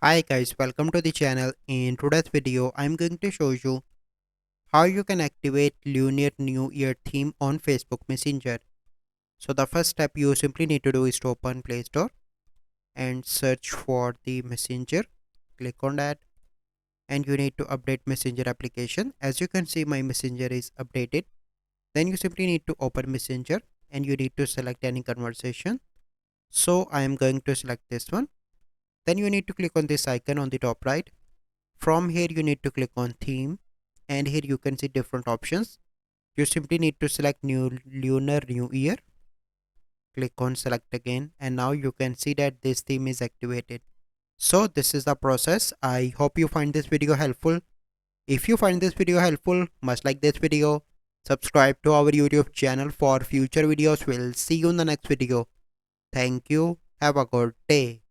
Hi guys, welcome to the channel. In today's video, I'm going to show you how you can activate Lunar New Year theme on Facebook Messenger. So the first step you simply need to do is to open Play Store and search for the Messenger. Click on that and you need to update Messenger application. As you can see, my Messenger is updated. Then you simply need to open Messenger and you need to select any conversation. So I am going to select this one. Then you need to click on this icon on the top right. From here you need to click on theme and here you can see different options. You simply need to select new Lunar New Year. Click on select again and now you can see that this theme is activated. So this is the process. I hope you find this video helpful. If you find this video helpful, must like this video. Subscribe to our YouTube channel for future videos. We'll see you in the next video. Thank you. Have a good day.